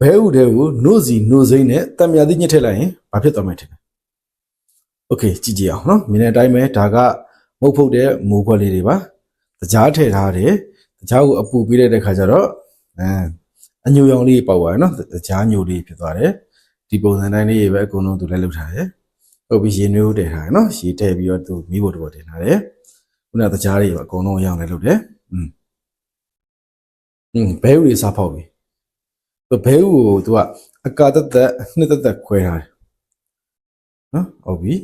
ဘဲဥတဲ့ကိုနို့စီနို့စိမ့်နဲ့တံမြာသီးညှစ်ထည့်လိုက်ရင်ဘာဖြစ်သွားမှာထင်လဲโอเคကြည့်ကြည့်အောင်နော်မြင်တဲ့အတိုင်းပဲဒါကမုတ်ဖုတ်တဲ့မိုးခွက်လေးတွေပါတကြားထည့်ထားတယ်တကြားကိုအပူပေးတဲ့ခါကျတော့အညိုရောင်လေးပေါက်သွားတယ်နော်တကြားညိုလေးဖြစ်သွားတယ်ဒီပုံစံတိုင်းလေးပဲအကုန်လုံးသူလည်းလုပ်ထားတယ်ဟုတ်ပြီးရေနွေးကိုတည်ထားတယ်နော်ရေထည့်ပြီးတော့သူမီးဖို့တော့တင်ထားတယ်ခုနတကြားလေးအကုန်လုံးအရောင်လေးလုပ်တယ်ဘဲဥတွေစားဖောက်ပြီဘဲဥကိုသူကအကာတက်နှစ်တက်ခွဲထားတယ်နော်ဟုတ်ပြီ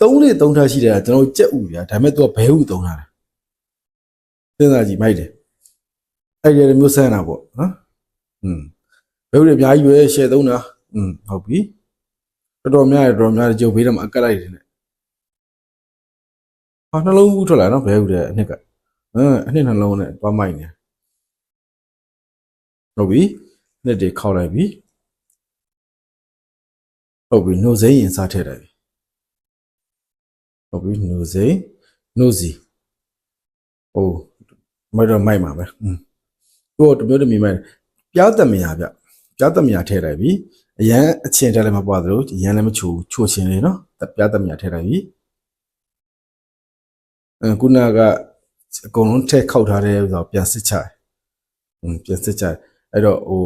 သုံးလေးသုံးထားရှိတယ်ကျွန်တော်ကြက်ဥဗျာဒါပေမဲ့သူကဘဲဥသုံးထားတယ်စဉ်းစားကြည့်မိုက်တယ်အဲ့ဒီမျိုးဆန်းတာပေါ့နော်ဘဲဥတွေအများကြီးပဲရှယ်သုံးတာဟုတ်ပြီတော်တော်များကြုပ်ဘေးတော့အကတ်လိုက်တယ်နဲ့ဟာနှလုံးဘူးထွက်လာနော်ဘဲဥတဲ့အနှစ်ကအနှစ်နှလုံးနဲ့တွားမိုက်နေဟုတ်ပြီနှစ်တွေခောက်လိုက်ပြီဟုတ်ပြီနှုတ်စိမ်းရင်စားထည့်လိုက်ပြီဟုတ်ပြီနှုတ်စိမ်းနှုတ်စီဟိုမိုက်တော့မိုက်မှာပဲသူ့တမျိုးတမီမိုက်ပြားတက်မရဗျပြားတက်မရထည့်လိုက်ပြီအရန်အချင်းတက်လည်းမပွားသလိုအရန်လည်းမချိုချင်းလေးနော်ပြားတက်မရထည့်လိုက်ပြီခုနကအကုန်လုံးထည့်ခောက်ထားတဲ့ဥစ္စာပြန်စစ်ချပြန်စစ်ချအဲ့တော့ဟို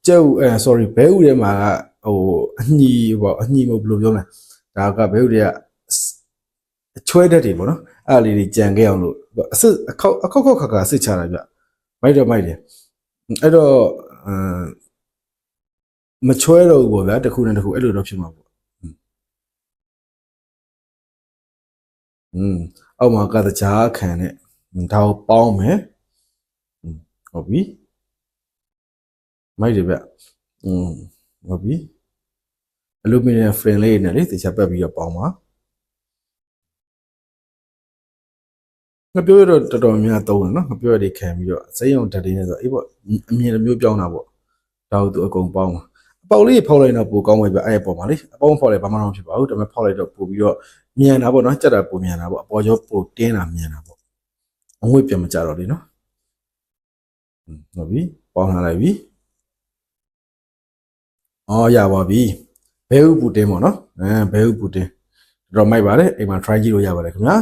ကျုပ်sorry ဘဲဥထဲမှာဟိုအညီပေါ့အညီမဟုတ်ဘယ်လိုပြောမလဲဒါကဘဲဥတွေကအချွဲတက်တွေပေါ့နော်အဲ့လေးတွေကြံခဲ့အောင်လို့အစစ်အခောက်ခါစစ်ချတာဗျမိုက်တယ်အဲ့တော့မချွဲတော့ဘူးပေါ့ဗျာတစ်ခုနဲ့တစ်ခုအဲ့လိုတော့ဖြစ်မှာပေါ့အောက်မှာကတကြားခံနဲ့ဒါကိုပေါင်းမယ်ဟုတ်ပြီမိုက်တယ်ဗျဟုတ်ပြီအလူမီနီယံဖရင်လေးနဲ့လေတခြားပတ်ပြီးတော့ပေါင်းပါငါပြောရတော့တော်တော်များသုံးတယ်နော်ငါပြောရတဲ့ခံပြီးတော့စိတ်အောင်ဓာတ်လေးနဲ့ဆိုအေးပေါ့အမြင်တစ်မျိုးပြောင်းတာပေါ့ဒါကိုသူအကုန်ပေါင်းပါအပေါက်လေးဖောက်လိုက်တော့ပိုကောင်းမယ်ဗျအဲ့ပေါ်မှာလေအပေါင်းဖောက်လိုက်ဘာမှမဖြစ်ပါဘူးဒါပေမဲ့ဖောက်လိုက်တော့ပို့ပြီးတော့မြန်တာပေါ့နော်ကြက်တာပိုမြန်တာပေါ့အပေါ်ကျော်ပိုတင်းတာမြန်တာပေါ့အငွေ့ပြန်မကြတော့လေနော်ဟုတ်ပြီပေါင်းလာလိုက်ပြီရပါပြီဘဲဥပူတင်းပေါ့နော်ဘဲဥပူတင်းတော်မိုက်ပါတယ်အိမ်မှာ try ကြည့်လို့ရပါတယ်ခင်ဗျာ